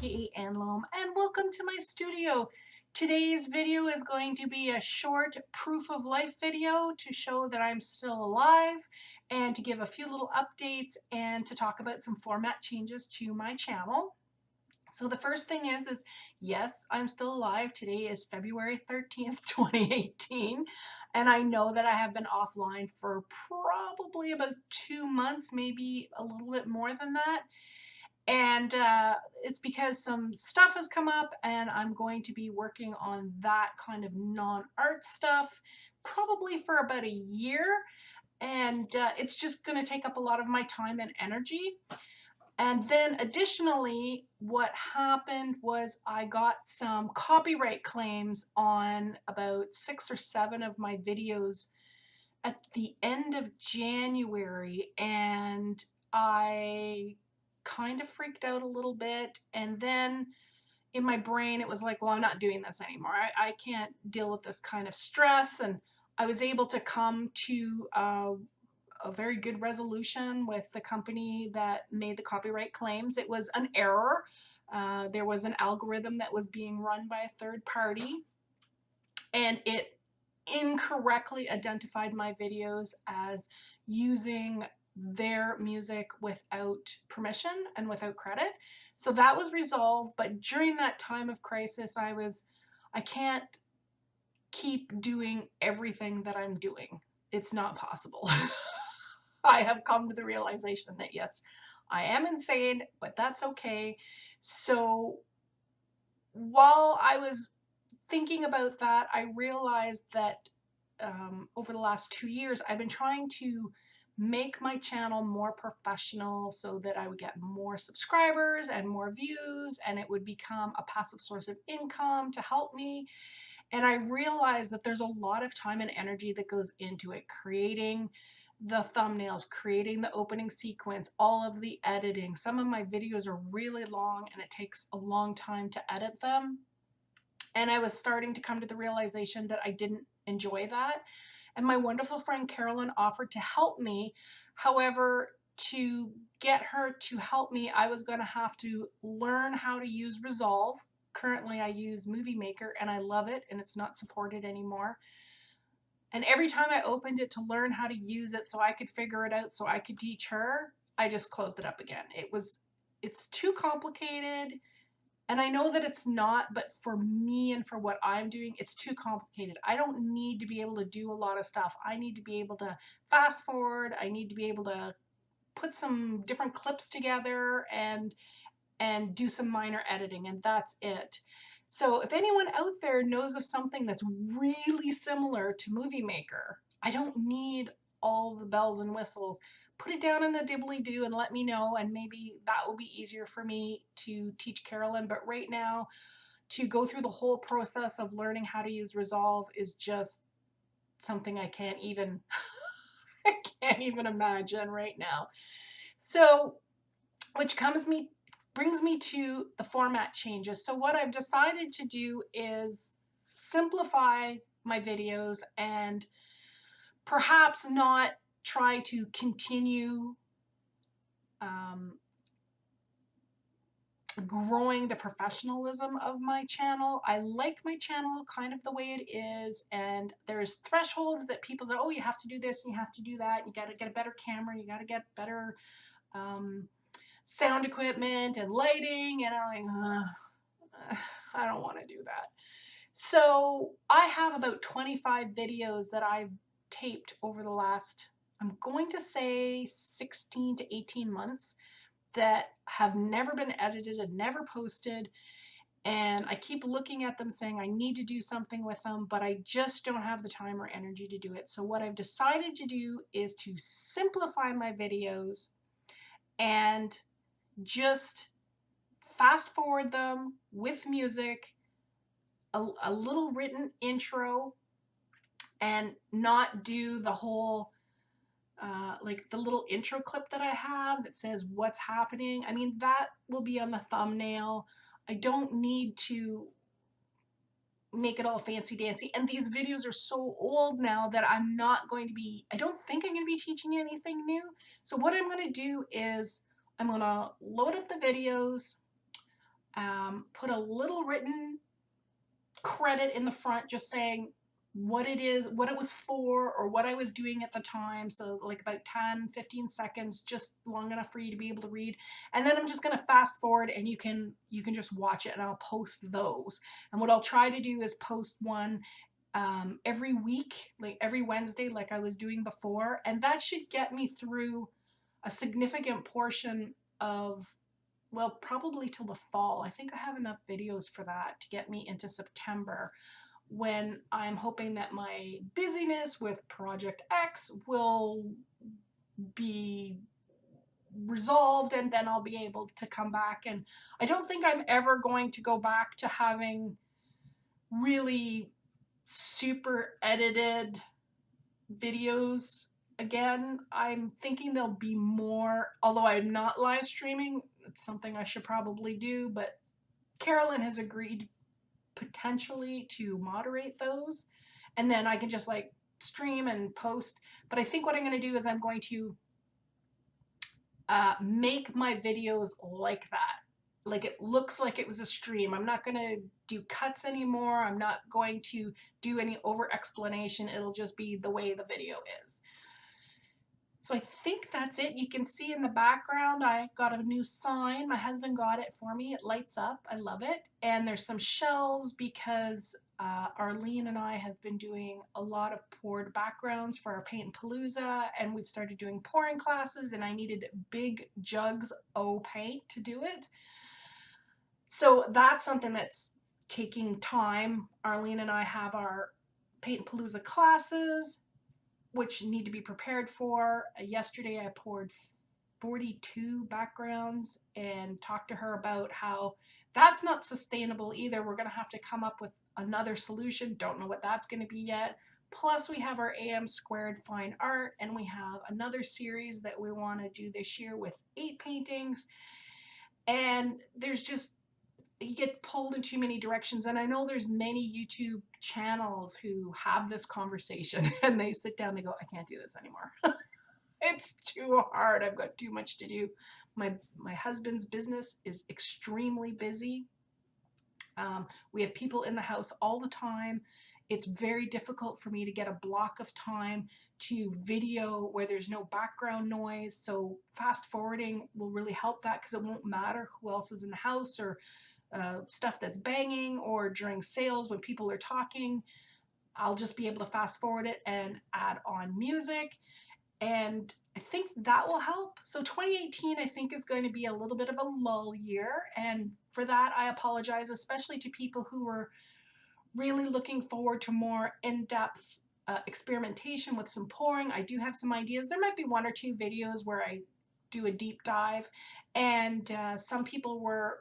aka Anlome, and welcome to my studio. Today's video is going to be a short proof of life video to show that I'm still alive and to give a few little updates and to talk about some format changes to my channel. So the first thing is yes, I'm still alive. Today is February 13th, 2018, and I know that I have been offline for probably about 2 months, maybe a little bit more than that. And it's because some stuff has come up and I'm going to be working on that kind of non-art stuff probably for about a year. And it's just going to take up a lot of my time and energy. And then additionally, what happened was I got some copyright claims on about 6 or 7 of my videos at the end of January, and I kind of freaked out a little bit. And then in my brain, it was like, well, I'm not doing this anymore. I can't deal with this kind of stress. And I was able to come to a very good resolution with the company that made the copyright claims. It was an error. There was an algorithm that was being run by a third party, and it incorrectly identified my videos as using their music without permission and without credit. So that was resolved, but during that time of crisis, I can't keep doing everything that I'm doing. It's not possible. I have come to the realization that yes, I am insane, but that's okay. So while I was thinking about that, I realized that over the last 2 years, I've been trying to make my channel more professional so that I would get more subscribers and more views, and it would become a passive source of income to help me. And I realized that there's a lot of time and energy that goes into it, creating the thumbnails, creating the opening sequence, all of the editing. Some of my videos are really long and it takes a long time to edit them. And I was starting to come to the realization that I didn't enjoy that. And my wonderful friend Carolyn offered to help me. However, to get her to help me, I was going to have to learn how to use Resolve. Currently, I use Movie Maker and I love it, and it's not supported anymore. And every time I opened it to learn how to use it so I could figure it out so I could teach her, I just closed it up again. It's too complicated. And I know that it's not, but for me and for what I'm doing, it's too complicated. I don't need to be able to do a lot of stuff. I need to be able to fast forward. I need to be able to put some different clips together and do some minor editing, and that's it. So if anyone out there knows of something that's really similar to Movie Maker, I don't need all the bells and whistles. Put it down in the dibbly-doo and let me know, and maybe that will be easier for me to teach Carolyn. But right now, to go through the whole process of learning how to use Resolve is just something I can't even I can't even imagine right now. So, which brings me to the format changes. So what I've decided to do is simplify my videos and perhaps not try to continue growing the professionalism of my channel. I like my channel kind of the way it is, and there's thresholds that people say, oh, you have to do this and you have to do that. You got to get a better camera. You got to get better sound equipment and lighting, and I'm like, I don't want to do that. So I have about 25 videos that I've taped over the last, I'm going to say 16 to 18 months that have never been edited and never posted. And I keep looking at them saying I need to do something with them, but I just don't have the time or energy to do it. So what I've decided to do is to simplify my videos and just fast forward them with music, a little written intro, and not do the whole like the little intro clip that I have that says what's happening. I mean, that will be on the thumbnail. I don't need to make it all fancy dancy, and these videos are so old now that I don't think I'm going to be teaching anything new. So what I'm going to do is I'm going to load up the videos put a little written credit in the front just saying what it is, what it was for, or what I was doing at the time. So like about 10, 15 seconds, just long enough for you to be able to read. And then I'm just going to fast forward and you can just watch it, and I'll post those. And what I'll try to do is post one every week, like every Wednesday, like I was doing before. And that should get me through a significant portion of, well, probably till the fall. I think I have enough videos for that to get me into September, when I'm hoping that my busyness with Project X will be resolved, and then I'll be able to come back. And I don't think I'm ever going to go back to having really super edited videos again. I'm thinking there'll be more, although I'm not live streaming. It's something I should probably do, but Carolyn has agreed potentially to moderate those, and then I can just like stream and post. But I think what I'm going to do is I'm going to make my videos like that, like it looks like it was a stream. I'm not going to do cuts anymore. I'm not going to do any over explanation. It'll just be the way the video is. So I think that's it. You can see in the background I got a new sign. My husband got it for me. It lights up. I love it. And there's some shelves because Arlene and I have been doing a lot of poured backgrounds for our Paint Palooza, and we've started doing pouring classes, and I needed big jugs of paint to do it. So that's something that's taking time. Arlene and I have our Paint Palooza classes, which need to be prepared for. Yesterday I poured 42 backgrounds and talked to her about how that's not sustainable either. We're going to have to come up with another solution. Don't know what that's going to be yet. Plus we have our AM squared fine art, and we have another series that we want to do this year with 8 paintings. And there's just, you get pulled in too many directions. And I know there's many YouTube channels who have this conversation and they sit down, they go, I can't do this anymore. It's too hard. I've got too much to do. My husband's business is extremely busy. We have people in the house all the time. It's very difficult for me to get a block of time to video where there's no background noise. So fast forwarding will really help that, because it won't matter who else is in the house, or stuff that's banging, or during sales when people are talking. I'll just be able to fast forward it and add on music, and I think that will help. So 2018 I think is going to be a little bit of a lull year, and for that I apologize, especially to people who were really looking forward to more in-depth experimentation with some pouring. I do have some ideas. There might be 1 or 2 videos where I do a deep dive, and some people were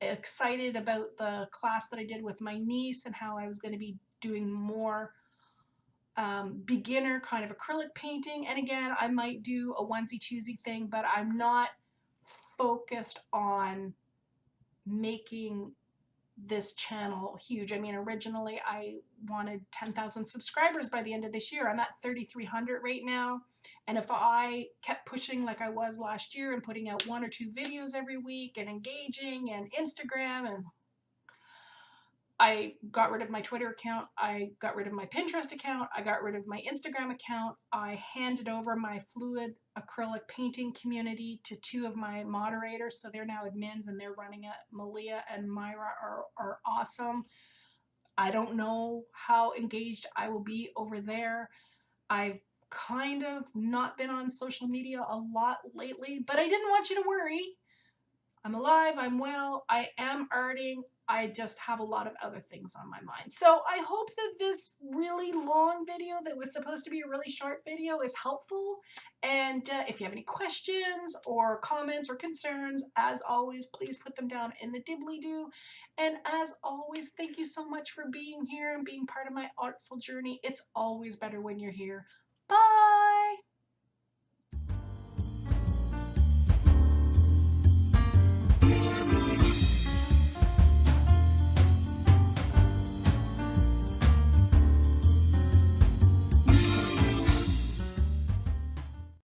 excited about the class that I did with my niece and how I was going to be doing more beginner kind of acrylic painting. And again, I might do a onesie twosie thing, but I'm not focused on making this channel huge. I mean, originally I wanted 10,000 subscribers by the end of this year. I'm at 3,300 right now. And if I kept pushing like I was last year and putting out 1 or 2 videos every week and engaging and Instagram, and I got rid of my Twitter account, I got rid of my Pinterest account, I got rid of my Instagram account, I handed over my fluid acrylic painting community to 2 of my moderators, so they're now admins and they're running it. Malia and Myra are awesome. I don't know how engaged I will be over there. I've kind of not been on social media a lot lately, but I didn't want you to worry. I'm alive, I'm well, I am arting. I just have a lot of other things on my mind. So I hope that this really long video that was supposed to be a really short video is helpful. And if you have any questions or comments or concerns, as always, please put them down in the dibbly-doo. And as always, thank you so much for being here and being part of my artful journey. It's always better when you're here. Bye!